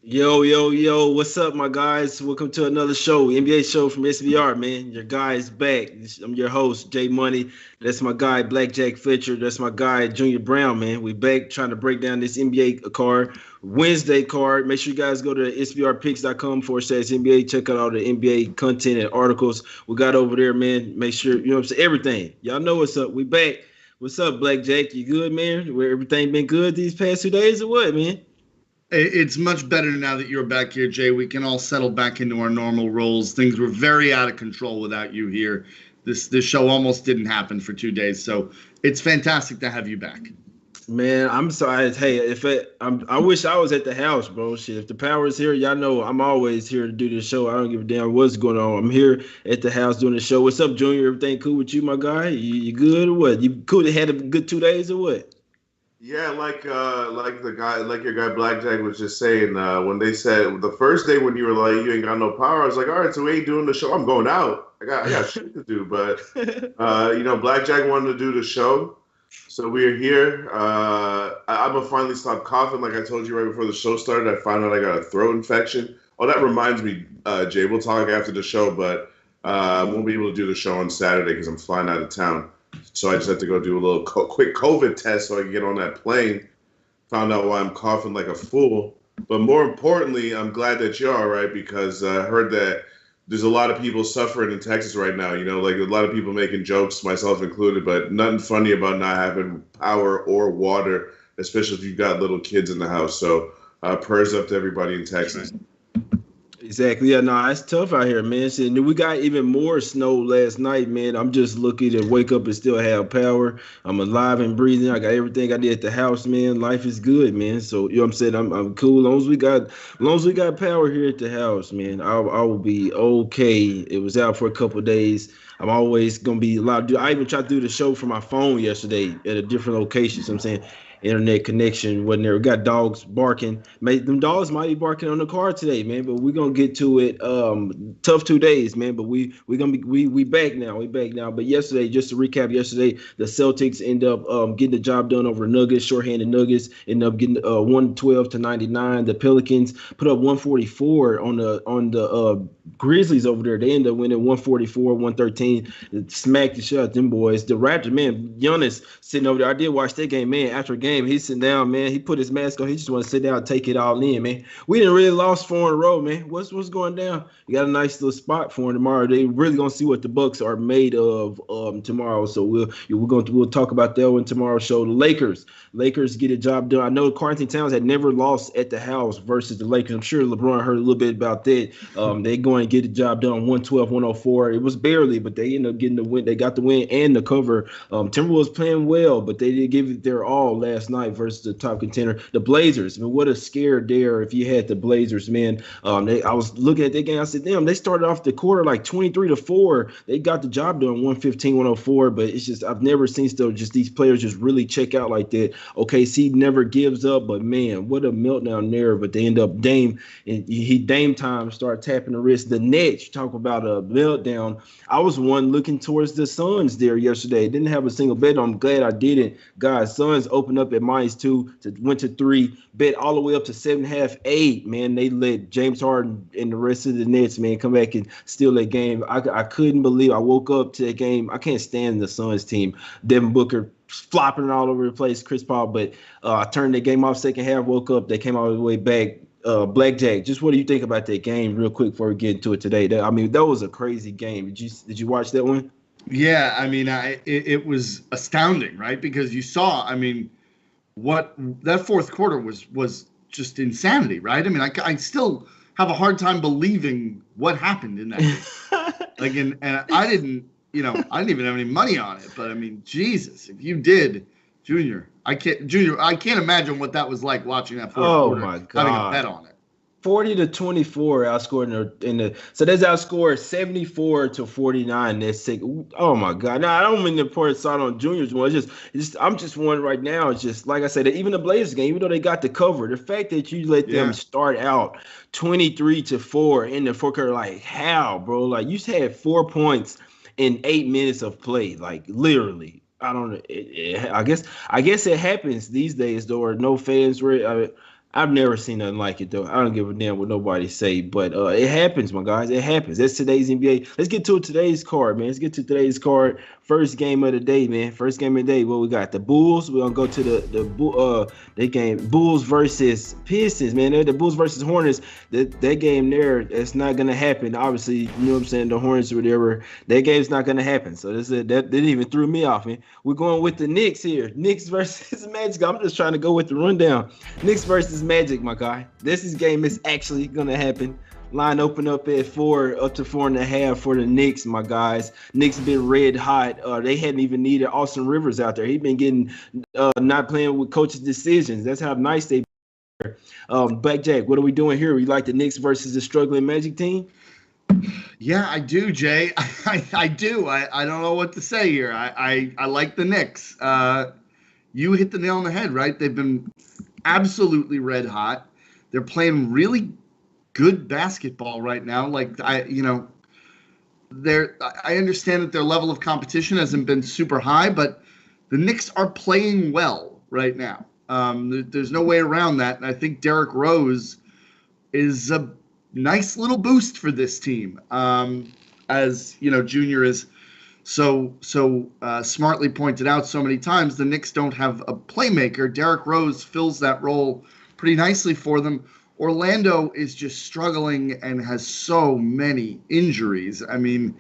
Yo, yo, yo, what's up, my guys? Welcome to another show, NBA show from SBR, man. Your guy is back. I'm your host, Jay Money. That's my guy, Blackjack Fletcher. That's my guy, Junior Browne, man. We back trying to break down this NBA card, Wednesday card. Make sure you guys go to sbrpicks.com/NBA. Check out all the NBA content and articles we got over there, man. Make sure, you know what I'm saying, everything. Y'all know what's up. We back. What's up, Blackjack? You good, man? Where everything been good these past 2 days or what, man? It's much better now that you're back here, Jay. We can all settle back into our normal roles. Things were very out of control without you here. This show almost didn't happen for 2 days, so it's fantastic to have you back. Man, I'm sorry. Hey, I wish I was at the house, bro. Shit, if the power is here, y'all know I'm always here to do this show. I don't give a damn what's going on. I'm here at the house doing the show. What's up, Junior? Everything cool with you, my guy? You good or what? You cool? Had a good 2 days or what? Yeah, like your guy Blackjack was just saying, when they said the first day when you were like you ain't got no power, I was like, all right, so we ain't doing the show. I'm going out. I got shit to do. But Blackjack wanted to do the show, so we're here. I'm gonna finally stop coughing, like I told you right before the show started. I found out I got a throat infection. Oh, that reminds me, Jay. We'll talk after the show, but I won't be able to do the show on Saturday because I'm flying out of town. So I just had to go do a little quick COVID test so I can get on that plane. Found out why I'm coughing like a fool. But more importantly, I'm glad that you're all right because I heard that there's a lot of people suffering in Texas right now. You know, like a lot of people making jokes, myself included, but nothing funny about not having power or water, especially if you've got little kids in the house. So prayers up to everybody in Texas. Exactly. Yeah, no, it's tough out here, man. Shit, we got even more snow last night, man. I'm just lucky to wake up and still have power. I'm alive and breathing. I got everything I did at the house, man. Life is good, man. So you know what I'm saying? I'm cool. As long as we got power here at the house, man, I will be okay. It was out for a couple of days. I'm always gonna be allowed to do. I even tried to do the show from my phone yesterday at a different location. So I'm saying internet connection wasn't there. We got dogs barking. Them dogs might be barking on the car today, man. But we're gonna get to it. Tough 2 days, man. But we gonna be we back now. We back now. But yesterday, just to recap, yesterday the Celtics end up getting the job done over Nuggets, shorthanded Nuggets, end up getting 112-99. The Pelicans put up 144 on the Grizzlies over there. They end up winning 144-113. Smacked the shot them boys. The Raptors, man, Giannis sitting over there. I did watch that game, man. After game, he's sitting down, man. He put his mask on. He just want to sit down and take it all in, man. We didn't really lost 4 in a row, man. What's going down? You got a nice little spot for him tomorrow. They really gonna see what the Bucks are made of tomorrow. So we'll talk about that one tomorrow's show. The Lakers get a job done. I know Karl-Anthony Towns had never lost at the house versus the Lakers. I'm sure LeBron heard a little bit about that. They going to get the job done 112-104. It was barely, but they ended up getting the win. They got the win and the cover. Timberwolves playing well, but they did give it their all last night versus the top contender, the Blazers. I mean, what a scare there if you had the Blazers, man. I was looking at that game. I said, damn, they started off the quarter like 23-4. They got the job done 115-104, but it's just I've never seen still just these players just really check out like that. OKC never gives up, but man, what a meltdown there. But they end up Dame time start tapping the wrist. The Nets, you talk about a meltdown. I was one looking towards the Suns there yesterday. Didn't have a single bet. I'm glad I didn't. Guys, Suns opened up at -2 went to 3, bet all the way up to 7.5, 8. Man, they let James Harden and the rest of the Nets, man, come back and steal that game. I couldn't believe I woke up to that game. I can't stand the Suns team. Devin Booker flopping all over the place, Chris Paul, but I turned the game off second half, woke up, they came all the way back. Blackjack, just what do you think about that game real quick before we get into it today? That was a crazy game. Did you watch that one? Yeah, I mean, it was astounding, right? Because you saw, I mean, what that fourth quarter was just insanity, right? I mean, I still have a hard time believing what happened in that game. And I didn't even have any money on it, but I mean, Jesus, if you did, Junior, I can't imagine what that was like watching that fourth quarter. My God. Having a bet on it. 40-24 outscored so that's outscored 74-49. That's sick. Oh my God. Now I don't mean to pour salt on Junior's one. I'm just one right now. It's just like I said, even the Blazers game, even though they got the cover, the fact that you let them start out 23-4 in the fourth quarter, like how, bro? Like you had 4 points in 8 minutes of play, like literally. I don't know. I guess it happens these days, though. Or no fans were. I've never seen nothing like it though. I don't give a damn what nobody say, but it happens, my guys. It happens. That's today's NBA. Let's get to today's card, man. Let's get to today's card. First game of the day, man. First game of the day. What we got? The Bulls. We're gonna go to the game. Bulls versus Pistons, man. The Bulls versus Hornets. That game there, it's not gonna happen. Obviously, you know what I'm saying. The Hornets or whatever. That game's not gonna happen. So that didn't even threw me off, man. We're going with the Knicks here. Knicks versus Magic. I'm just trying to go with the rundown. Knicks versus Magic, my guy. Game is actually gonna happen. Line open up at 4, up to 4.5 for the Knicks, my guys. Knicks been red hot. They hadn't even needed Austin Rivers out there. He been getting not playing with coaches' decisions. That's how nice they. Blackjack, what are we doing here? We like the Knicks versus the struggling Magic team. Yeah, I do, Jay. I do. I don't know what to say here. I like the Knicks. You hit the nail on the head, right? They've been absolutely red hot. They're playing really good basketball right now. Like I understand that their level of competition hasn't been super high, but the Knicks are playing well right now. There's no way around that. And I think Derrick Rose is a nice little boost for this team. As you know, Junior is so smartly pointed out so many times, the Knicks don't have a playmaker. Derrick Rose fills that role pretty nicely for them. Orlando is just struggling and has so many injuries. I mean,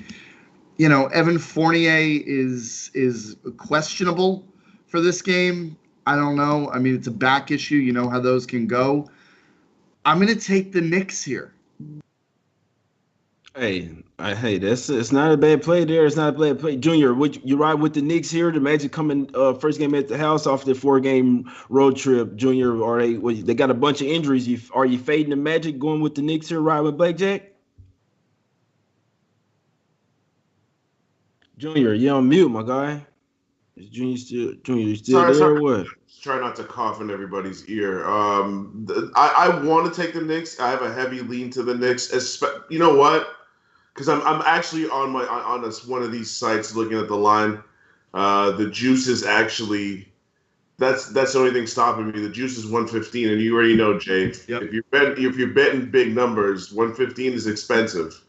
Evan Fournier is questionable for this game. I don't know. I mean, it's a back issue. You know how those can go. I'm going to take the Knicks here. Hey, it's not a bad play there. It's not a bad play. Junior, you ride with the Knicks here? The Magic coming first game at the house off their 4-game road trip. Junior, they got a bunch of injuries. Are you fading the Magic going with the Knicks here, ride with Blackjack? Junior, you're on mute, my guy. Is Junior still there sorry. or what? Try not to cough in everybody's ear. I want to take the Knicks. I have a heavy lean to the Knicks. You know what? Because I'm actually on one of these sites looking at the line. The juice is actually that's the only thing stopping me. The juice is 115, and you already know, Jay. Yep. If you're betting big numbers, 115 is expensive.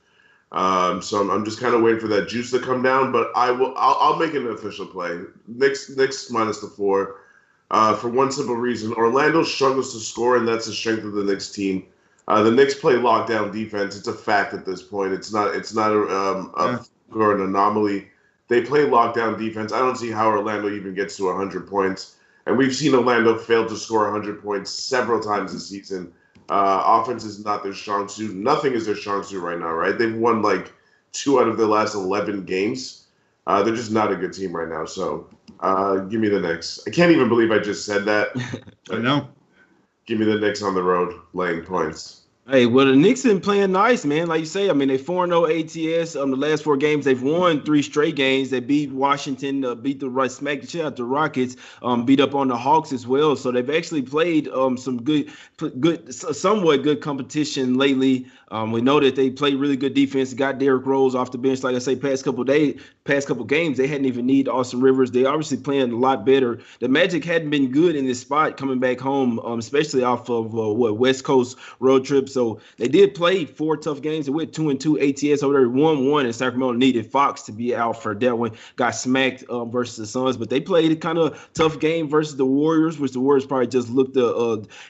So I'm just kind of waiting for that juice to come down. But I'll make it an official play. Knicks minus the 4. For one simple reason, Orlando struggles to score, and that's the strength of the Knicks team. The Knicks play lockdown defense. It's a fact at this point. It's not or an anomaly. They play lockdown defense. I don't see how Orlando even gets to 100 points. And we've seen Orlando fail to score 100 points several times this season. Offense is not their strong suit. Nothing is their strong suit right now, right? They've won like 2 out of their last 11 games. They're just not a good team right now. So give me the Knicks. I can't even believe I just said that. I know. Give me the Knicks on the road, laying points. Hey, well, the Knicks been playing nice, man. Like you say, I mean, they 4-0 ATS. The last 4 games, they've won 3 straight games. They beat Washington, beat smacked the shit out the Rockets, beat up on the Hawks as well. So they've actually played some somewhat good competition lately. We know that they played really good defense. Got Derrick Rose off the bench, like I say, past couple games, they hadn't even need Austin Rivers. They obviously playing a lot better. The Magic hadn't been good in this spot coming back home, especially off of West Coast road trips. So they did play 4 tough games. They went 2-2 ATS over there, 1-1, and Sacramento needed Fox to be out for that one. Got smacked versus the Suns, but they played a kind of tough game versus the Warriors, which the Warriors probably just looked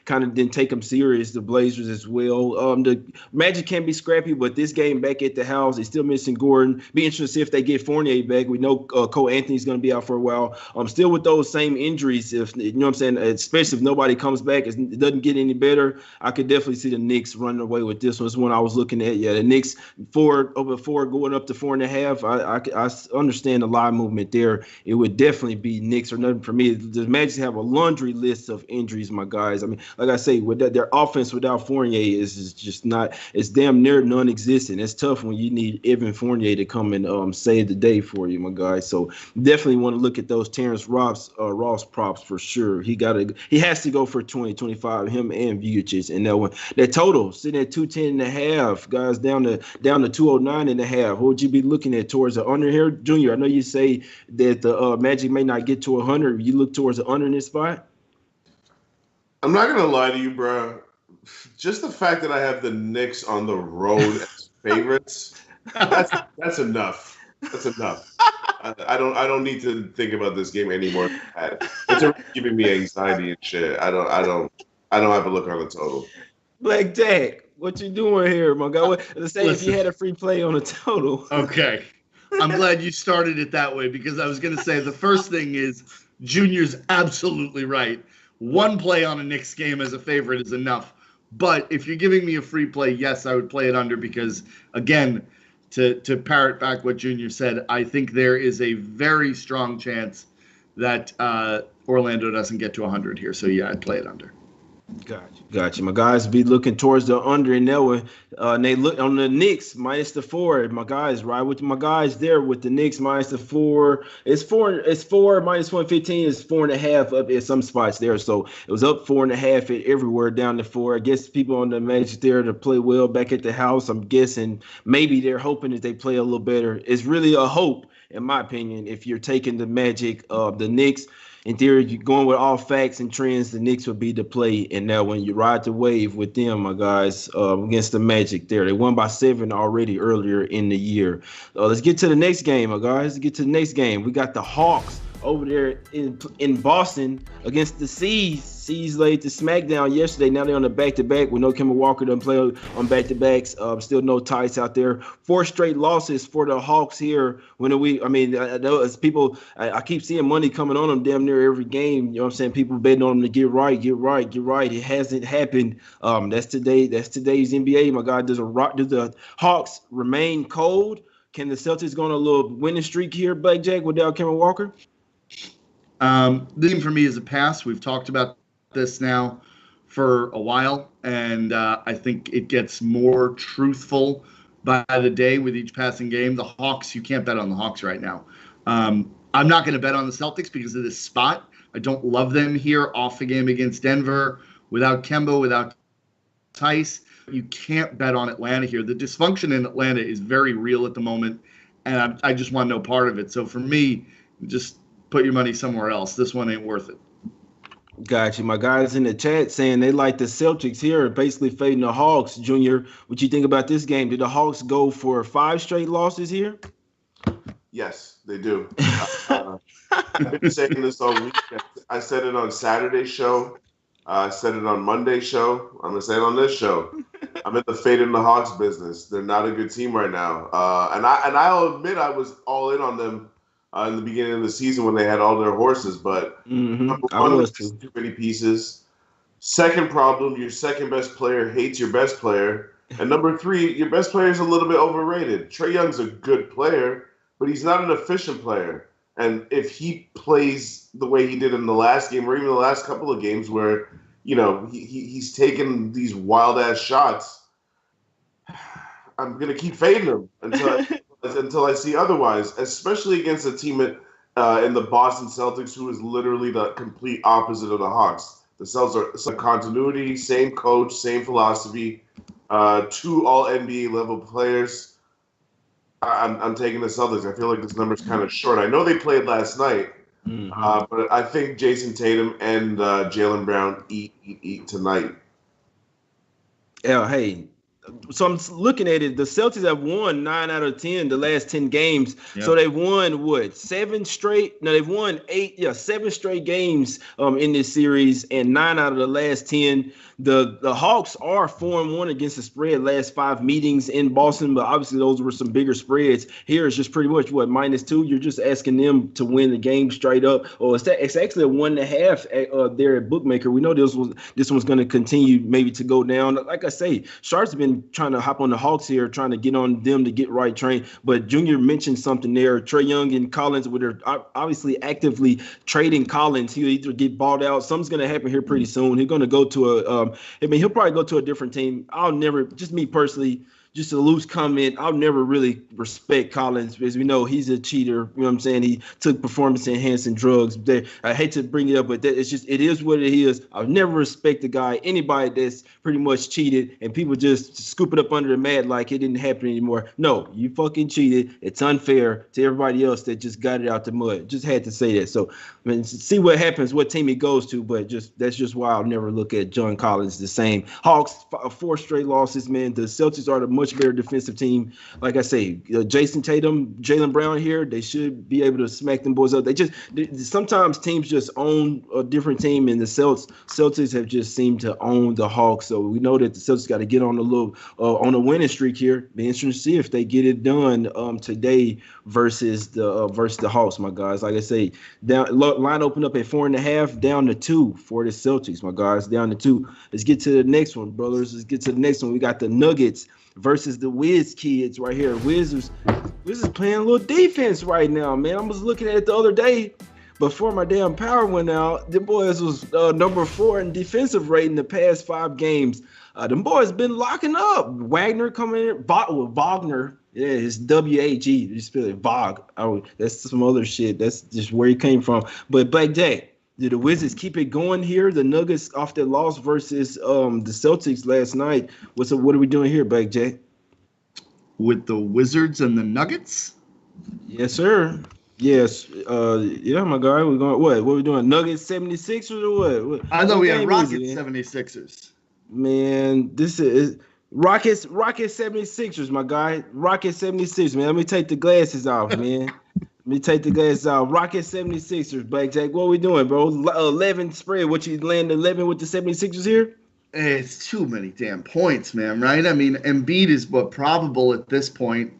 kind of didn't take them serious. The Blazers as well. The Magic can be scrappy, but this game back at the house, they still missing Gordon. Be interested to see if they get Fournier back. We know Cole Anthony's going to be out for a while. Still with those same injuries, if you know what I'm saying, especially if nobody comes back, it doesn't get any better. I could definitely see the Knicks running away with this one. It's one I was looking at. Yeah, the Knicks 4 over 4 going up to 4.5. I understand the line movement there. It would definitely be Knicks or nothing for me. The Magic have a laundry list of injuries, my guys. I mean, like I say, with their offense without Fournier is just not. It's damn near non-existent. It's tough when you need Evan Fournier to come and save the day for you, my guys. So definitely want to look at those Terrence Ross props for sure. He has to go for 20-25. Him and Vujic in that one. That total sitting at 210.5, guys, down to 209.5. What would you be looking at towards the under here, Junior? I know you say that the Magic may not get to 100. You look towards the under in this spot. I'm not gonna lie to you, bro. Just the fact that I have the Knicks on the road as favorites, that's enough. That's enough. I don't need to think about this game anymore. It's already giving me anxiety and shit. I don't have a look on the total. Blackjack, what you doing here, my guy? Let's say if you had a free play on a total. Okay. I'm glad you started it that way because I was going to say the first thing is Junior's absolutely right. One play on a Knicks game as a favorite is enough. But if you're giving me a free play, yes, I would play it under because, again, to parrot back what Junior said, I think there is a very strong chance that Orlando doesn't get to 100 here. So, yeah, I'd play it under. Gotcha. My guys be looking towards the under and that one. They look on the Knicks minus the 4. My guys, right with my guys there with the Knicks minus the 4. It's 4 minus 115 is 4.5 up at some spots there. So it was up 4.5 everywhere down to 4. I guess people on the Magic there to play well back at the house. I'm guessing maybe they're hoping that they play a little better. It's really a hope, in my opinion, if you're taking the Magic, the Knicks. In theory, you're going with all facts and trends, the Knicks would be the play. And now when you ride the wave with them, my guys, against the Magic there. They won by 7 already earlier in the year. Let's get to the next game, my guys. Let's get to the next game. We got the Hawks over there in Boston against the C's. C's laid the smackdown yesterday. Now they're on the back-to-back with no Kemba Walker doesn't play on back-to-backs. Still no Tice out there. 4 straight losses for the Hawks here. I keep seeing money coming on them damn near every game. You know what I'm saying? People betting on them to get right. It hasn't happened. That's today's NBA. My God, does the Hawks remain cold? Can the Celtics go on a little winning streak here, Blackjack, without Kemba Walker? The game for me is a pass. We've talked about this now for a while, and I think it gets more truthful by the day with each passing game. The Hawks, you can't bet on the Hawks right now. I'm not going to bet on the Celtics because of this spot. I don't love them here off a game against Denver without Kemba, without Tice. You can't bet on Atlanta here. The dysfunction in Atlanta is very real at the moment, and I just want no part of it. So for me, just put your money somewhere else. This one ain't worth it. Got you. My guys in the chat saying they like the Celtics here, basically fading the Hawks. Junior, what you think about this game? Did the Hawks go for 5 straight losses here? Yes, they do. I've been saying this all week. I said it on Saturday's show. I said it on Monday's show. I'm going to say it on this show. I'm in the fading the Hawks business. They're not a good team right now. And I'll admit I was all in on them in the beginning of the season when they had all their horses, but number one was too many pieces. Second problem, your second best player hates your best player. And number 3, your best player is a little bit overrated. Trae Young's a good player, but he's not an efficient player. And if he plays the way he did in the last game or even the last couple of games where, he's taking these wild-ass shots, I'm going to keep fading him until I see otherwise, especially against a team in the Boston Celtics who is literally the complete opposite of the Hawks. The Celtics are some continuity, same coach, same philosophy, 2 all-NBA level players. I'm taking the Celtics. I feel like this number's kind of short. I know they played last night, but I think Jason Tatum and Jaylen Brown eat tonight. Yeah, hey. So I'm looking at it. The Celtics have won 9 out of 10 the last 10 games. Yep. So they won 7 straight? No, they've won 7 straight games in this series, and 9 out of the last 10. The Hawks are 4-1 against the spread last 5 meetings in Boston, but obviously those were some bigger spreads. Here it's just pretty much -2. You're just asking them to win the game straight up. Or it's actually a 1.5 there at Bookmaker. We know this one's going to continue maybe to go down. Like I say, Sharp's been trying to hop on the Hawks here, trying to get on them to get right train. But Junior mentioned something there. Trae Young and Collins, where they're obviously actively trading Collins. He'll either get bought out. Something's going to happen here pretty soon. He's going to go to he'll probably go to a different team. I'll never, just me personally, just a loose comment. I'll never really respect Collins because we know he's a cheater. You know what I'm saying? He took performance enhancing drugs. I hate to bring it up, but it's just it is what it is. I'll never respect the guy, anybody that's pretty much cheated, and people just scoop it up under the mat like it didn't happen anymore. No, you fucking cheated. It's unfair to everybody else that just got it out the mud. Just had to say that. So, I mean, see what happens, what team he goes to, but that's just why I'll never look at John Collins the same. Hawks, 4 straight losses, man. The Celtics are the much better defensive team. Like I say, Jason Tatum, Jaylen Browne here, they should be able to smack them boys up. Sometimes teams just own a different team, and the Celtics have just seemed to own the Hawks. So we know that the Celtics got to get on a winning streak here. Be interesting to see if they get it done today versus the Hawks, my guys. Like I say, line opened up at 4.5, down to 2 for the Celtics, my guys, down to 2. Let's get to the next one, brothers. Let's get to the next one. We got the Nuggets versus the Wiz kids right here. Wiz is playing a little defense right now, man. I was looking at it the other day before my damn power went out. The boys was number 4 in defensive rating the past 5 games. Them boys been locking up. Wagner coming in, Wagner. Yeah, it's W-A-G. You spell it Vog. Oh, that's some other shit. That's just where he came from. But Blackjack, did the Wizards keep it going here? The Nuggets off their loss versus the Celtics last night. What are we doing here, Blackjack? With the Wizards and the Nuggets? Yes, sir. Yes. Yeah, my guy. We're going what? What are we doing? Nuggets 76ers or what? I thought we had Rockets 76ers. Man, this is Rockets 76ers, my guy. Rockets 76ers, man. Let me take the glasses off, man. Let me take the glasses off. Rockets 76ers, Blackjack. What are we doing, bro? 11 spread. What, you land 11 with the 76ers here? It's too many damn points, man, right? I mean, Embiid is probable at this point,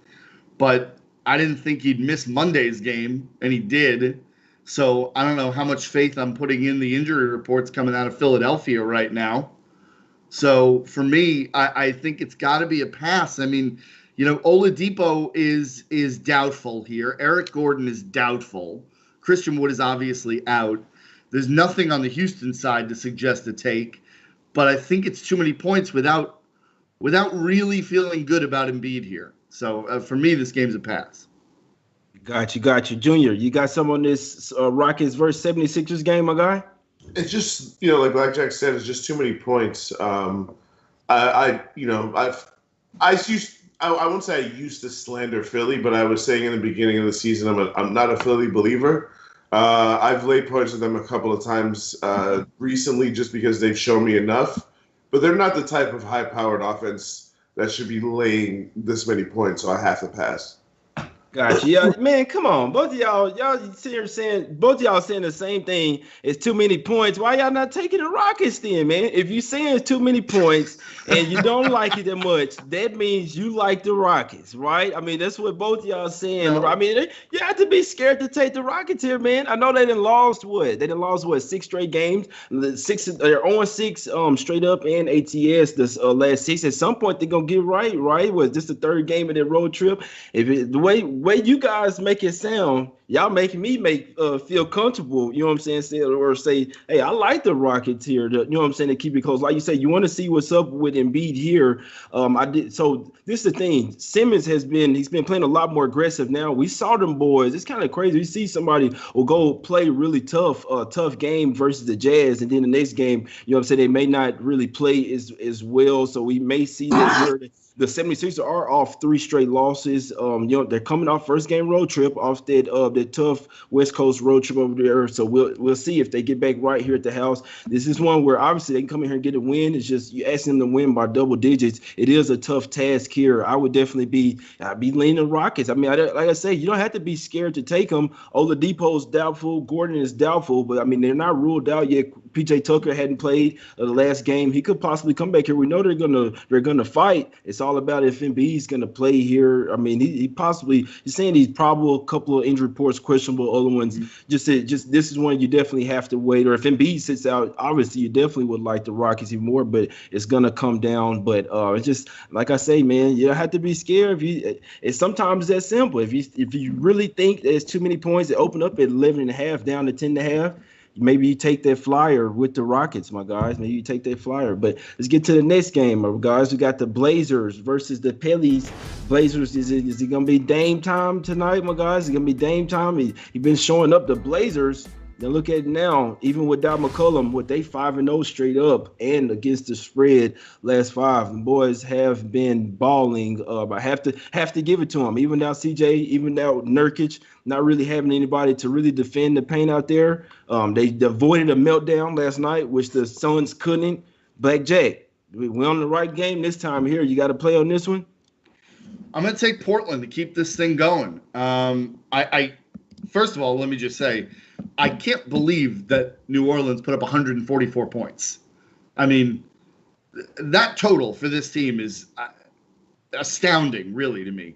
but I didn't think he'd miss Monday's game, and he did. So I don't know how much faith I'm putting in the injury reports coming out of Philadelphia right now. So for me, I think it's got to be a pass. I mean, Oladipo is doubtful here. Eric Gordon is doubtful. Christian Wood is obviously out. There's nothing on the Houston side to suggest a take, but I think it's too many points without really feeling good about Embiid here. So for me, this game's a pass. Got you. Junior, you got some on this Rockets versus 76ers game, my guy? It's just, like Blackjack said, it's just too many points. I won't say I used to slander Philly, but I was saying in the beginning of the season, I'm not a Philly believer. I've laid points with them a couple of times recently just because they've shown me enough, but they're not the type of high-powered offense that should be laying this many points, so I have to pass. Gotcha. Yeah, man, come on. Both of y'all saying the same thing. It's too many points. Why y'all not taking the Rockets then, man? If you saying it's too many points and you don't like it that much, that means you like the Rockets, right? I mean, that's what both of y'all saying. No. I mean, you have to be scared to take the Rockets here, man. I know they done lost what? They done lost 6 straight games. They're on 6 straight up and ATS this last 6. At some point they're gonna get right? Was this the 3rd game of their road trip? The way you guys make it sound, y'all making me feel comfortable, you know what I'm saying? Or say, hey, I like the Rockets here, you know what I'm saying, to keep it close. Like you say, you want to see what's up with Embiid here. So this is the thing. Simmons he's been playing a lot more aggressive now. We saw them boys. It's kind of crazy. You see somebody will go play really tough game versus the Jazz, and then the next game, you know what I'm saying, they may not really play as well. So we may see that here. The 76ers are off 3 straight losses. They're coming off first game road trip off that tough West Coast road trip over there. So we'll see if they get back right here at the house. This is one where obviously they can come in here and get a win. It's just you asking them to win by double digits. It is a tough task here. I would definitely be leaning Rockets. I mean, like I say, you don't have to be scared to take them. Oladipo is doubtful. Gordon is doubtful, but I mean they're not ruled out yet. PJ Tucker hadn't played the last game. He could possibly come back here. We know they're gonna fight. It's all about if Embiid's gonna play here. I mean, he's saying he's probable, a couple of injury reports questionable, other ones just this is one you definitely have to wait. Or if Embiid sits out, obviously you definitely would like the Rockets even more, but it's gonna come down. But it's just like I say, man, you don't have to be scared. It's sometimes that simple. If you really think there's too many points, that open up at 11.5 down to 10.5. maybe you take that flyer with the Rockets, my guys. Maybe you take that flyer. But let's get to the next game, my guys. We got the Blazers versus the Pelicans. Blazers, is it going to be Dame time tonight, my guys? Is it going to be Dame time? He been showing up. The Blazers, now look at it now, even without McCollum, with they 5-0 straight up and against the spread last 5. The boys have been balling. I have to give it to them. Even now CJ, even now Nurkic, not really having anybody to really defend the paint out there. They avoided a meltdown last night, which the Suns couldn't. Blackjack, we're on the right game this time here. You got to play on this one. I'm going to take Portland to keep this thing going. I first of all, let me just say, I can't believe that New Orleans put up 144 points. I mean, that total for this team is astounding, really, to me.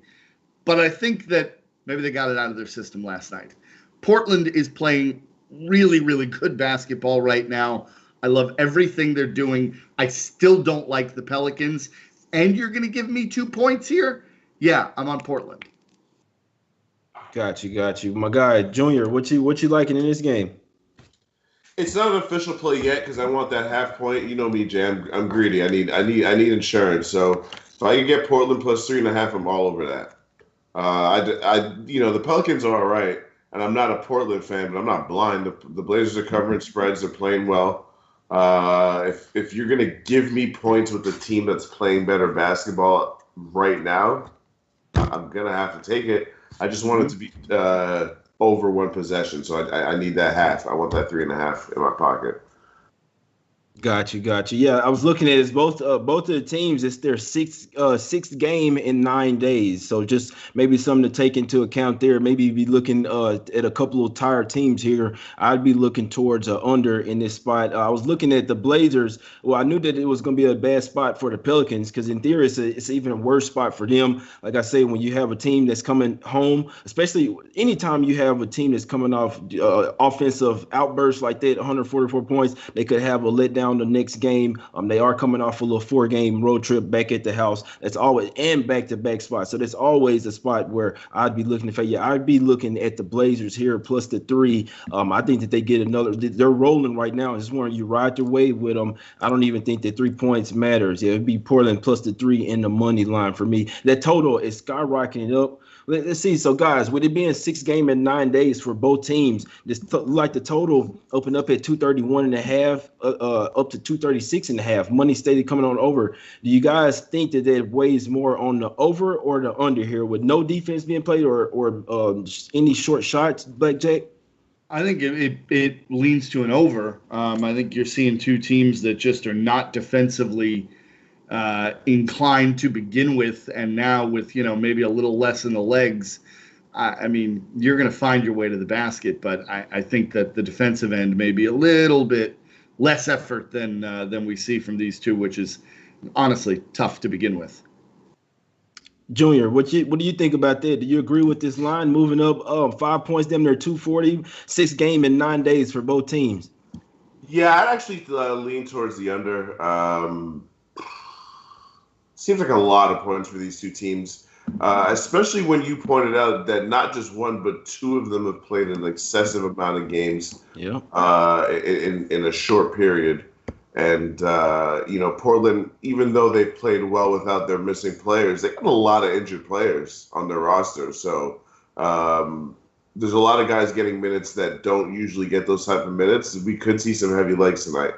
But I think that maybe they got it out of their system last night. Portland is playing really, really good basketball right now. I love everything they're doing. I still don't like the Pelicans. And you're going to give me 2 points here? Yeah, I'm on Portland. Got you. My guy, Junior, what you liking in this game? It's not an official play yet because I want that half point. You know me, Jam. I'm greedy. I need insurance. So if I can get Portland plus 3.5, I'm all over that. The Pelicans are all right, and I'm not a Portland fan, but I'm not blind. The Blazers are covering spreads. They're playing well. If you're gonna give me points with the team that's playing better basketball right now, I'm gonna have to take it. I just want it to be over one possession, so I need that half. I want that 3.5 in my pocket. Got you. Yeah, I was looking at it. Both of the teams. It's their sixth game in 9 days. So just maybe something to take into account there. Maybe be looking at a couple of tired teams here. I'd be looking towards under in this spot. I was looking at the Blazers. Well, I knew that it was going to be a bad spot for the Pelicans because in theory it's even a worse spot for them. Like I say, when you have a team that's coming home, especially anytime you have a team that's coming off offensive outbursts like that, 144 points, they could have a letdown the next game. They are coming off a little 4-game road trip back at the house. That's always and back-to-back spots. So there's always a spot where I'd be looking I'd be looking at the Blazers here plus the 3. I think that they get another. They're rolling right now. I just want you ride your way with them. I don't even think that 3 points matters. Yeah, it'd be Portland plus the 3 in the money line for me. That total is skyrocketing up. Let's see. So, guys, with it being 6 games in 9 days for both teams, like the total opened up at 231.5, up to 236.5. Money stated coming on over. Do you guys think that it weighs more on the over or the under here, with no defense being played or any short shots, Blackjack? I think it leans to an over. I think you're seeing 2 teams that just are not defensively inclined to begin with, and now with maybe a little less in the legs, I mean you're going to find your way to the basket, but I think that the defensive end may be a little bit less effort than we see from these 2, which is honestly tough to begin with. Junior, what do you think about that? Do you agree with this line moving up 5 points? Them they're 240, 6 game in 9 days for both teams. Yeah, I'd actually lean towards the under. Seems like a lot of points for these 2 teams, especially when you pointed out that not just 1 but 2 of them have played an excessive amount of games. Yeah. In a short period, and Portland, even though they played well without their missing players, they got a lot of injured players on their roster. So there's a lot of guys getting minutes that don't usually get those type of minutes. We could see some heavy legs tonight.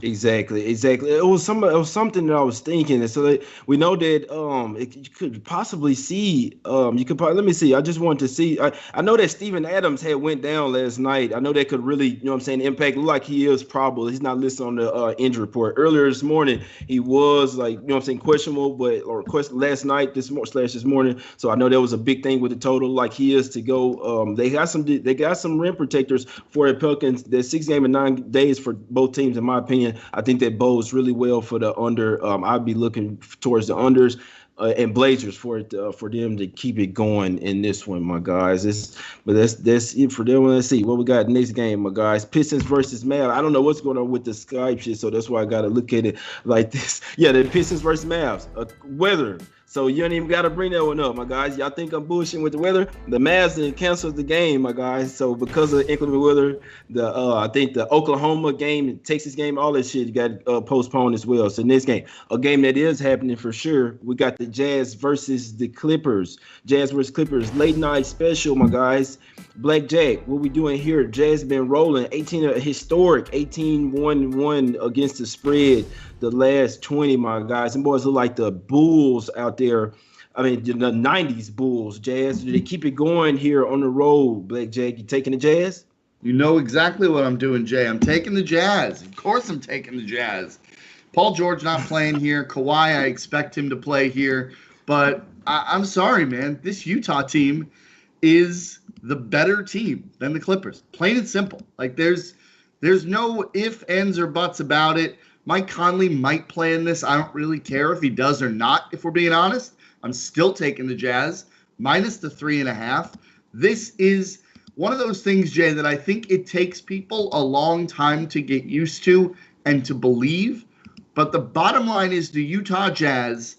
Exactly. It was something that I was thinking, and so we know that you could possibly see. Let me see. I just wanted to see. I know that Steven Adams had went down last night. I know that could really, impact. Look like he is probable. He's not listed on the injury report. Earlier this morning, he was questionable, but last night this morning. So I know that was a big thing with the total. Like he is to go. They got some rim protectors for the Pelicans. There's 6 game in 9 days for both teams, in my opinion. I think that bodes really well for the under. I'd be looking towards the unders and Blazers for them to keep it going in this one, my guys. That's it for them. Let's see what we got next game, my guys. Pistons versus Mavs. I don't know what's going on with the Skype shit, so that's why I got to look at it like this. Yeah, the Pistons versus Mavs. Weather. So you don't even got to bring that one up, my guys. Y'all think I'm bullshitting with the weather? The Mavs didn't cancel the game, my guys. So because of inclement weather, I think the Oklahoma game, Texas game, all that shit got postponed as well. So next game, a game that is happening for sure, we got the Jazz versus the Clippers. Jazz versus Clippers, late night special, my guys. Blackjack, what we doing here? Jazz been rolling 18, historic 18-1-1 against the spread. The last 20, my guys. And boys look like the Bulls out there. I mean, the 90s Bulls, Jazz. Do they keep it going here on the road, Blackjack? You taking the Jazz? You know exactly what I'm doing, Jay. I'm taking the Jazz. Of course I'm taking the Jazz. Paul George not playing here. Kawhi, I expect him to play here. But I'm sorry, man. This Utah team is the better team than the Clippers. Plain and simple. Like, there's no ifs, ands, or buts about it. Mike Conley might play in this. I don't really care if he does or not, if we're being honest. I'm still taking the Jazz, minus the 3.5. This is one of those things, Jay, that I think it takes people a long time to get used to and to believe. But the bottom line is the Utah Jazz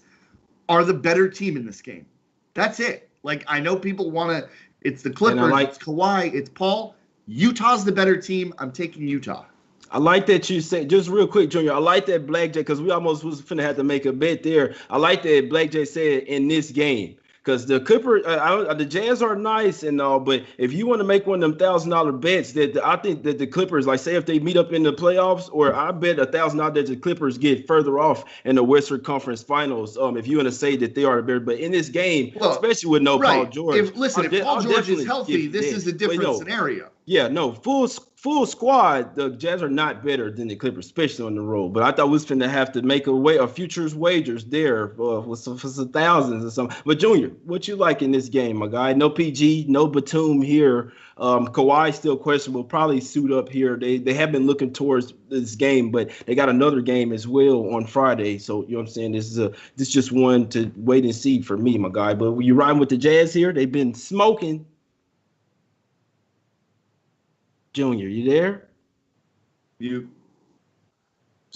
are the better team in this game. That's it. Like, I know people want to – it's the Clippers, it's Kawhi, it's Paul. Utah's the better team. I'm taking Utah. I like that you say, just real quick, Junior, I like that Blackjack, because we almost was finna have to make a bet there. I like that Blackjack said in this game, because the Clippers, the Jazz are nice and all, but if you want to make one of them $1,000 bets, that I think that the Clippers, like say if they meet up in the playoffs, or I bet $1,000 that the Clippers get further off in the Western Conference Finals, if you want to say that they are better. But in this game, especially with no Paul George. If Paul George is healthy, this is a different scenario. Yeah, no, full squad, the Jazz are not better than the Clippers, especially on the road. But I thought we was finna have to make a futures wagers there for some thousands or something. But Junior, what you like in this game, my guy? No PG, no Batum here. Kawhi still questionable, probably suit up here. They have been looking towards this game, but they got another game as well on Friday. So you know what I'm saying? This is just one to wait and see for me, my guy. But when you riding with the Jazz here, they've been smoking. Junior, you there? You.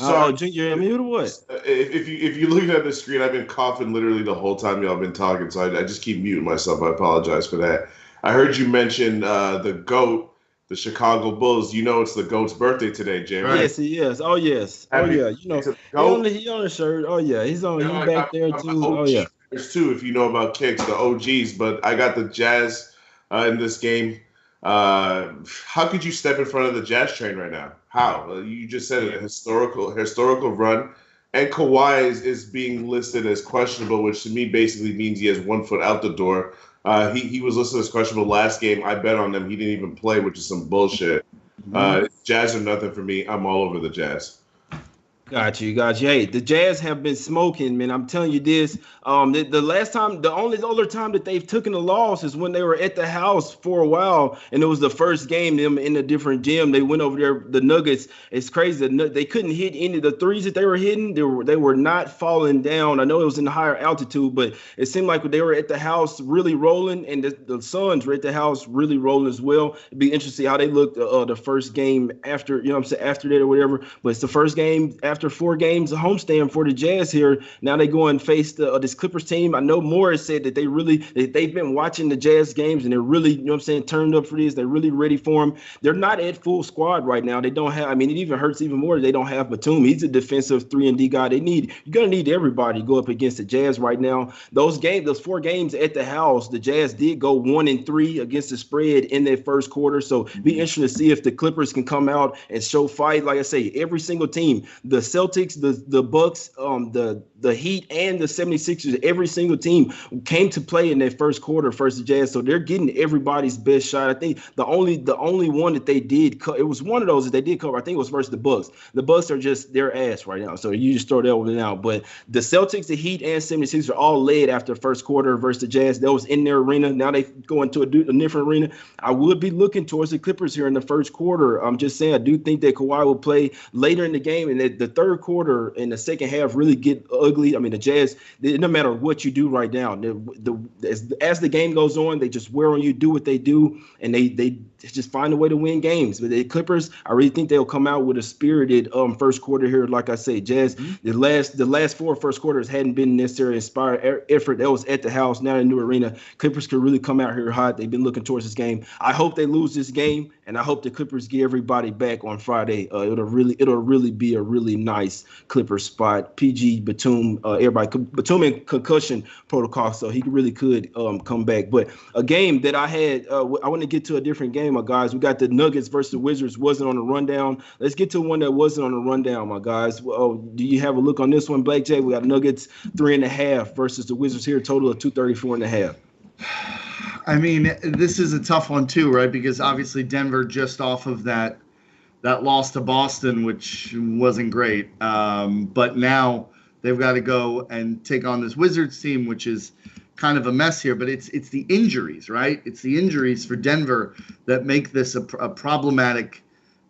Oh, Junior, mute or what? If you look at the screen, I've been coughing literally the whole time y'all been talking, so I just keep muting myself. I apologize for that. I heard you mention the GOAT, the Chicago Bulls. You know it's the GOAT's birthday today, Jay, right? Yes, he is. Oh, yes. Oh, yeah. You know, he on the shirt. Oh, yeah. He's back there, too. Oh, yeah. There's two, if you know about kicks, the OGs. But I got the Jazz in this game. How could you step in front of the Jazz train right now? How? You just said it, a historical run. And Kawhi is being listed as questionable, which to me basically means he has 1 foot out the door. He was listed as questionable last game. I bet on him. He didn't even play, which is some bullshit. Jazz are nothing for me. I'm all over the Jazz. Got you. Hey, the Jazz have been smoking, man. I'm telling you this. The last time, the only other time that they've taken a loss is when they were at the house for a while, and it was the first game, them in a different gym. They went over there, the Nuggets. It's crazy. They couldn't hit any of the threes that they were hitting. They were not falling down. I know it was in higher altitude, but it seemed like they were at the house really rolling, and the Suns were at the house really rolling as well. It'd be interesting to see how they looked the first game after, you know what I'm saying, after that or whatever. But it's the first game after 4 games of homestand for the Jazz here. Now they go and face this Clippers team. I know Morris said that they've been watching the Jazz games and they're really, you know what I'm saying, turned up for this. They're really ready for them. They're not at full squad right now. They don't have, I mean, it even hurts even more. They don't have Batum. He's a defensive 3-and-D guy. You're going to need everybody to go up against the Jazz right now. Those 4 games at the house, the Jazz did go 1-3 against the spread in their first quarter. So be interesting to see if the Clippers can come out and show fight. Like I say, every single team, the Celtics, the Bucks, the Heat, and the 76ers, every single team came to play in their first quarter versus the Jazz. So they're getting everybody's best shot. I think the only one that they did it was one of those that they did cover. I think it was versus the Bucks. The Bucks are just their ass right now. So you just throw that over now. But the Celtics, the Heat, and 76ers are all led after the first quarter versus the Jazz. That was in their arena. Now they go into a different arena. I would be looking towards the Clippers here in the first quarter. I'm just saying I do think that Kawhi will play later in the game, and that the third quarter and the second half really get ugly. I mean, the Jazz, no matter what you do right now, as the game goes on, they just wear on you, do what they do, and they just find a way to win games. But the Clippers, I really think they'll come out with a spirited first quarter here. Like I say, Jazz, the last four first quarters hadn't been necessarily inspired effort. That was at the house, now in a new arena. Clippers could really come out here hot. They've been looking towards this game. I hope they lose this game, and I hope the Clippers get everybody back on Friday. It'll really be a really nice Clippers spot. PG, Batum, everybody, Batum in concussion protocol, so he really could come back. But a game that I had, I want to get to a different game, my guys. We got the Nuggets versus the Wizards. Wasn't on the rundown. Let's get to one that wasn't on the rundown, my guys. Do you have a look on this one, Blackjack? We got Nuggets 3.5 versus the Wizards here, total of 234.5. I mean, this is a tough one too, right? Because obviously Denver just off of that loss to Boston, which wasn't great. But now they've got to go and take on this Wizards team, which is kind of a mess here. But it's the injuries, right? It's the injuries for Denver that make this a problematic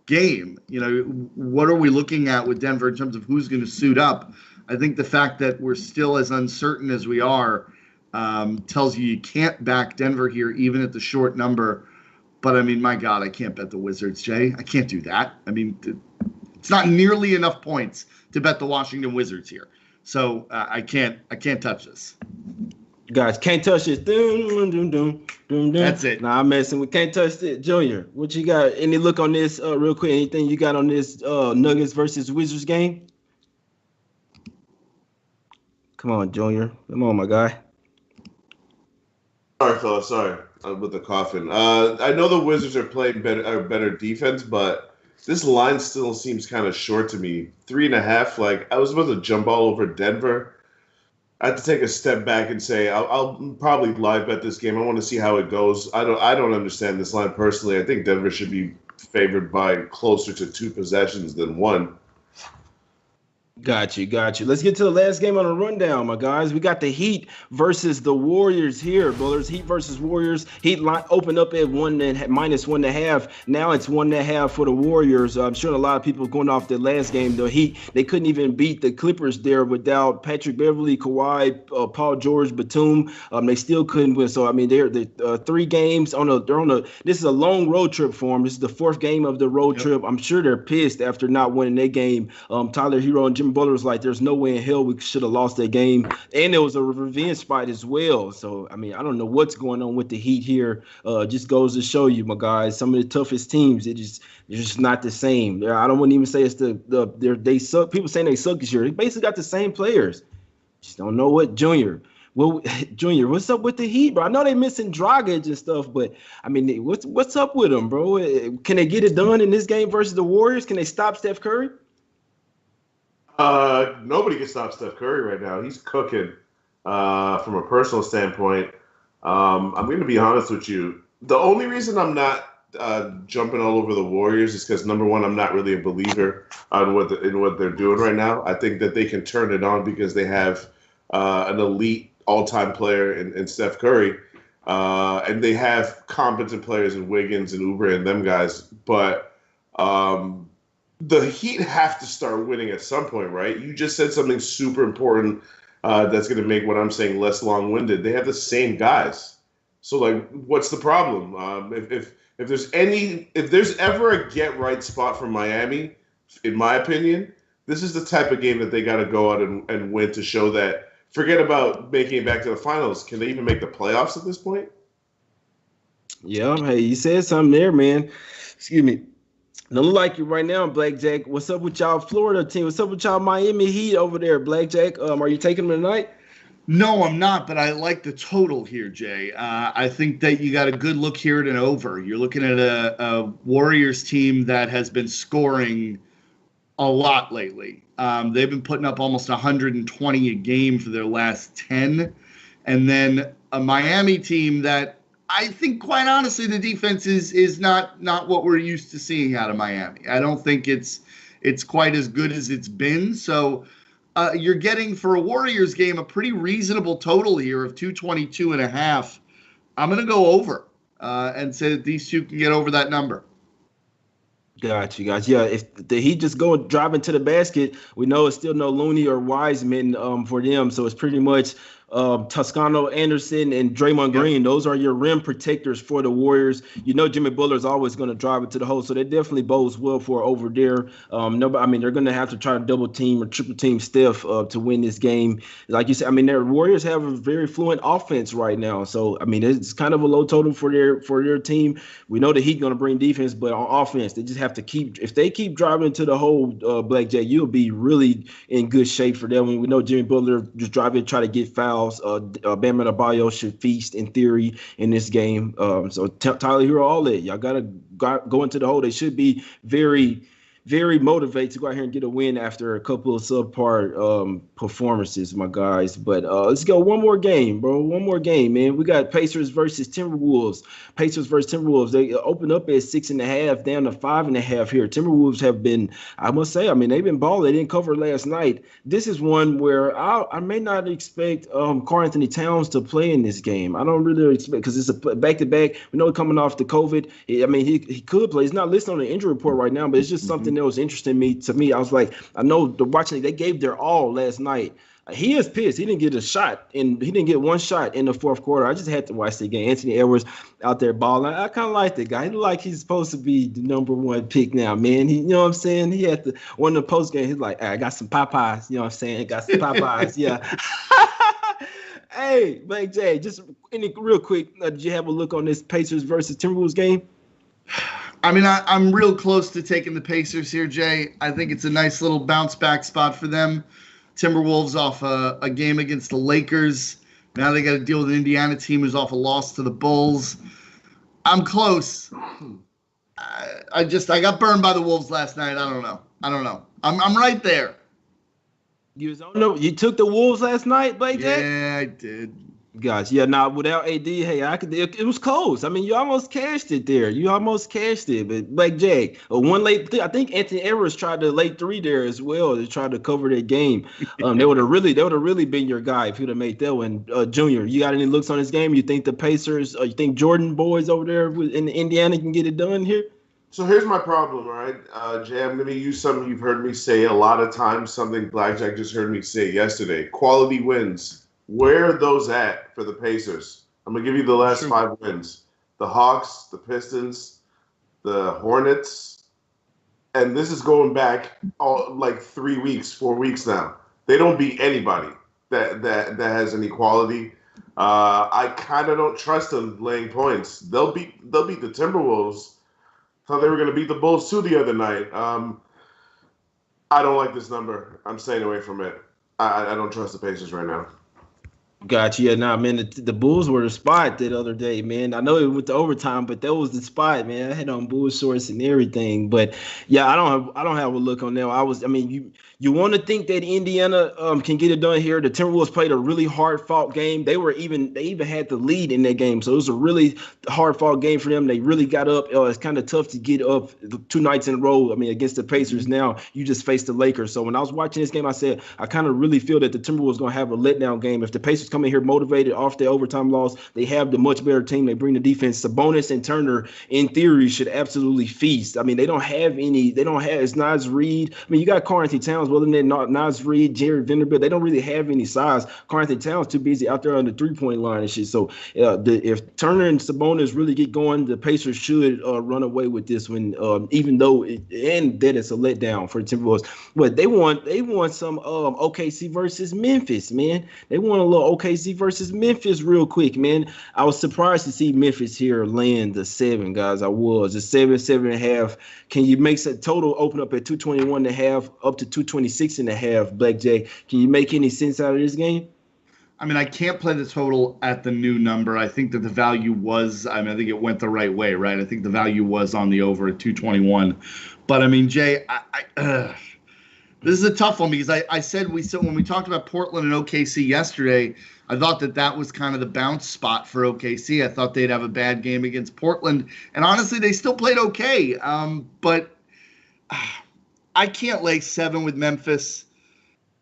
game. You know, what are we looking at with Denver in terms of who's going to suit up? I think the fact that we're still as uncertain as we are tells you can't back Denver here, even at the short number. But, I mean, my God, I can't bet the Wizards, Jay. I can't do that. I mean, it's not nearly enough points to bet the Washington Wizards here. So I can't touch this. Guys, can't touch it. That's it. Nah, I'm messing with can't touch it. Junior, what you got? Any look on this real quick? Anything you got on this Nuggets versus Wizards game? Come on, Junior. Come on, my guy. Sorry, fellas. Sorry, with the coughing. I know the Wizards are playing better defense, but this line still seems kind of short to me. 3.5. Like I was about to jump all over Denver. I have to take a step back and say I'll probably live bet this game. I want to see how it goes. I don't understand this line personally. I think Denver should be favored by closer to 2 possessions than 1. Got you. Let's get to the last game on the rundown, my guys. We got the Heat versus the Warriors here, brothers. Heat versus Warriors. Heat opened up at -1.5. Now it's 1.5 for the Warriors. I'm sure a lot of people going off the last game. The Heat, they couldn't even beat the Clippers there without Patrick Beverly, Kawhi, Paul George, Batum. They still couldn't win. So I mean, they're 3 games on a. This is a long road trip for them. This is the 4th game of the road trip. I'm sure they're pissed after not winning their game. Tyler Hero and Jim Butler was like, there's no way in hell we should have lost that game. And there was a revenge spot as well. So, I mean, I don't know what's going on with the Heat here. Just goes to show you, my guys, some of the toughest teams, they're just not the same. I don't want to even say it's they suck. People saying they suck this year. They basically got the same players. Just don't know what, Junior. Well, Junior, what's up with the Heat, bro? I know they missing Dragic and stuff, but I mean, what's up with them, bro? Can they get it done in this game versus the Warriors? Can they stop Steph Curry? Nobody can stop Steph Curry right now. He's cooking. From a personal standpoint, I'm going to be honest with you. The only reason I'm not jumping all over the Warriors is because, number one, I'm not really a believer in what they're doing right now. I think that they can turn it on because they have an elite all-time player in Steph Curry, and they have competent players in Wiggins and Oubre and them guys. But the Heat have to start winning at some point, right? You just said something super important that's going to make what I'm saying less long-winded. They have the same guys. So, like, what's the problem? If there's ever a get-right spot for Miami, in my opinion, this is the type of game that they got to go out and win to show that, forget about making it back to the finals. Can they even make the playoffs at this point? Yeah, hey, you said something there, man. Excuse me. Don't look like you right now, Blackjack. What's up with y'all Florida team? What's up with y'all Miami Heat over there, Blackjack? Are you taking them tonight? No, I'm not, but I like the total here, Jay. I think that you got a good look here at an over. You're looking at a Warriors team that has been scoring a lot lately. They've been putting up almost 120 a game for their last 10. And then a Miami team that I think, quite honestly, the defense is not what we're used to seeing out of Miami. I don't think it's quite as good as it's been. So you're getting, for a Warriors game, a pretty reasonable total here of 222.5. I'm going to go over and say that these two can get over that number. Got you, guys. Yeah, if the Heat just go driving to the basket, we know it's still no Looney or Wiseman for them. So it's pretty much Toscano Anderson and Draymond Yep. Green. Those are your rim protectors for the Warriors. You know Jimmy Butler is always going to drive it to the hole, so that definitely bodes well for over there. I mean they're going to have to try to double team or triple team Steph to win this game. Like you said, I mean their Warriors have a very fluent offense right now. So I mean it's kind of a low total for their team. We know the Heat going to bring defense, but on offense they just have to keep. If they keep driving to the hole, Blackjack, you'll be really in good shape for them. We know Jimmy Butler just driving, try to get fouls. Bam Adebayo should feast in theory in this game. So Tyler Hero, all that y'all gotta go into the hole. They should be very, very motivated to go out here and get a win after a couple of subpar performances, my guys. But let's go one more game, bro. One more game, man. We got Pacers versus Timberwolves. Pacers versus Timberwolves. They open up at 6.5, down to 5.5 here. Timberwolves have been, I must say, I mean, they've been balling. They didn't cover last night. This is one where I may not expect Karl Anthony Towns to play in this game. I don't really expect, because it's a back-to-back. We know coming off the COVID. I mean, he could play. He's not listed on the injury report right now, but it's just something that was interesting to me. I was like, I know watching, they gave their all last night. He is pissed. He didn't get a shot, and he didn't get one shot in the fourth quarter. I just had to watch the game. Anthony Edwards out there balling. I kind of like the guy. He look like he's supposed to be the number one pick now, man. You know what I'm saying? He had one of the post game. He's like, I got some Popeyes. You know what I'm saying? Got some Popeyes. Yeah. Hey, Blake J, just real quick, did you have a look on this Pacers versus Timberwolves game? I mean, I'm real close to taking the Pacers here, Jay. I think it's a nice little bounce back spot for them. Timberwolves off a game against the Lakers. Now they got to deal with an Indiana team who's off a loss to the Bulls. I'm close. I got burned by the Wolves last night. I don't know. I'm right there. You took the Wolves last night, Blake Jack? Yeah, I did. Gosh, yeah, now without AD, hey, it was close. I mean, you almost cashed it there. But Blake Jack, one late, I think Anthony Edwards tried the late three there as well to try to cover that game. They would have really been your guy if you'd have made that one. Junior, you got any looks on this game? You think the Pacers, you think Jordan boys over there in Indiana can get it done here? So here's my problem, right? Jay, I'm going to use something you've heard me say a lot of times, something Blackjack just heard me say yesterday. Quality wins. Where are those at for the Pacers? I'm going to give you the last 5 wins. The Hawks, the Pistons, the Hornets, and this is going back like 3 weeks, 4 weeks now. They don't beat anybody that has any quality. I kind of don't trust them laying points. They'll beat the Timberwolves. Thought they were going to beat the Bulls too the other night. I don't like this number. I'm staying away from it. I don't trust the Pacers right now. Gotcha. Yeah, nah, man. The Bulls were the spot that other day, man. I know it went to overtime, but that was the spot, man. I had on Bulls shorts and everything, but yeah, I don't have a look on them. I mean, you want to think that Indiana can get it done here. The Timberwolves played a really hard fought game. They even had the lead in that game, so it was a really hard fought game for them. They really got up. It's kind of tough to get up 2 nights in a row. I mean, against the Pacers. Now you just faced the Lakers. So when I was watching this game, I said I kind of really feel that the Timberwolves going to have a letdown game. If the Pacers come in here motivated off the overtime loss, they have the much better team. They bring the defense. Sabonis and Turner, in theory, should absolutely feast. I mean, they don't have it's Naz Reid. I mean, you got Karl Anthony Towns, well, then Naz Reid, Jared Vanderbilt. They don't really have any size. Karl Anthony Towns too busy out there on the 3-point line and shit. So if Turner and Sabonis really get going, the Pacers should run away with this one, even though that it's a letdown for the Timberwolves. But they want some OKC versus Memphis, man. They want a little OKC versus Memphis real quick, man. I was surprised to see Memphis here land the 7, guys. I was. A 7.5. Can you make a total open up at 221.5 up to 226.5, Blackjack? Can you make any sense out of this game? I mean, I can't play the total at the new number. I think that the value was, I think it went the right way, right? I think the value was on the over at 221. But I mean, Jay, this is a tough one because I said when we talked about Portland and OKC yesterday, I thought that was kind of the bounce spot for OKC. I thought they'd have a bad game against Portland. And honestly, they still played okay. But I can't lay 7 with Memphis.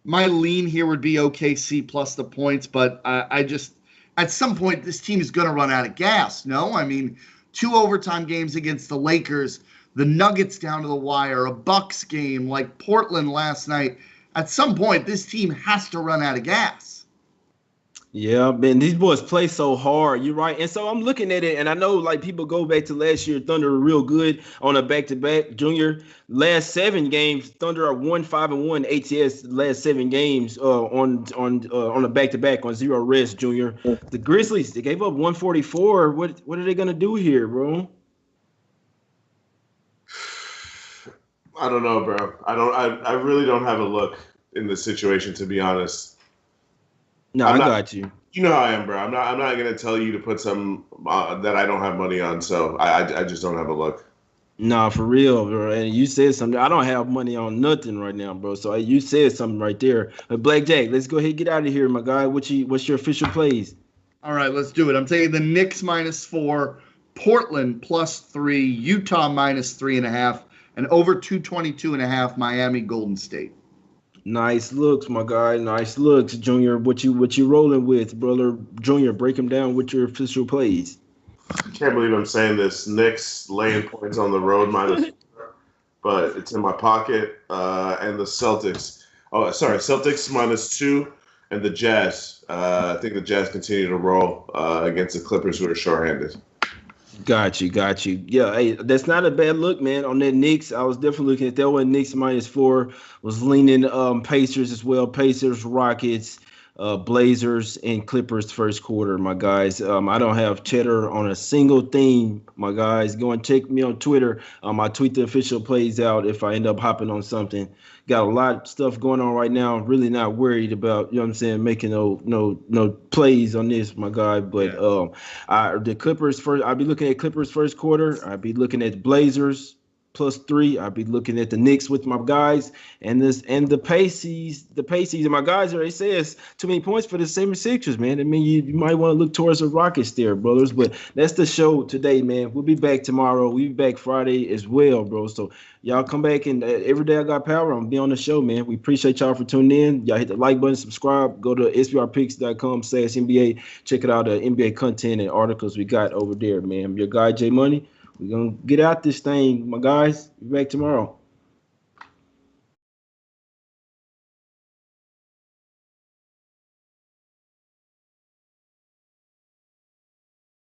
My lean here would be OKC plus the points. But I just, at some point, this team is going to run out of gas. No? I mean, 2 overtime games against the Lakers. the Nuggets down to the wire, a Bucks game like Portland last night. At some point, this team has to run out of gas. Yeah, man, these boys play so hard. You're right. And so I'm looking at it, and I know like people go back to last year, Thunder were real good on a back-to-back. Junior, last 7 games, Thunder are 1-5-1 ATS last 7 games on a back-to-back on 0 rest, Junior. The Grizzlies, they gave up 144. What are they gonna do here, bro? I don't know, bro. I really don't have a look in this situation, to be honest. No, I got you. You know how I am, bro. I'm not gonna tell you to put some that I don't have money on. So I just don't have a look. Nah, for real, bro. And you said something. I don't have money on nothing right now, bro. So you said something right there. Blackjack, let's go ahead and get out of here, my guy. What's your official plays? All right, let's do it. I'm taking the Knicks -4, Portland +3, Utah -3.5, and over 222.5 Miami Golden State. Nice looks, my guy. Nice looks, Junior. What you rolling with, brother? Junior, break them down with your official plays. I can't believe I'm saying this. Knicks laying points on the road -4, but it's in my pocket. And the Celtics. Oh, sorry, Celtics -2, and the Jazz. I think the Jazz continue to roll against the Clippers, who are shorthanded. Got you. Yeah, hey, that's not a bad look, man. On that Knicks, I was definitely looking at that one. Knicks -4 was leaning Pacers as well. Pacers, Rockets, Blazers, and Clippers first quarter, my guys. I don't have cheddar on a single thing, my guys. Go and check me on Twitter. I tweet the official plays out if I end up hopping on something. Got a lot of stuff going on right now. Really not worried about, you know what I'm saying, making no plays on this, my guy. But the Clippers first, I'll be looking at Clippers first quarter. I'll be looking at Blazers +3. I'll be looking at the Knicks with my guys and the Pacers. And my guys already says too many points for the 76ers, man. I mean, you might want to look towards the Rockets there, brothers. But that's the show today, man. We'll be back tomorrow. We'll be back Friday as well, bro. So y'all come back, and every day I got power, I'm gonna be on the show, man. We appreciate y'all for tuning in. Y'all hit the like button, subscribe, go to sbrpicks.com/NBA. Check it out, the NBA content and articles we got over there, man. I'm your guy, J Money. We're going to get out this thing, my guys. Be back tomorrow.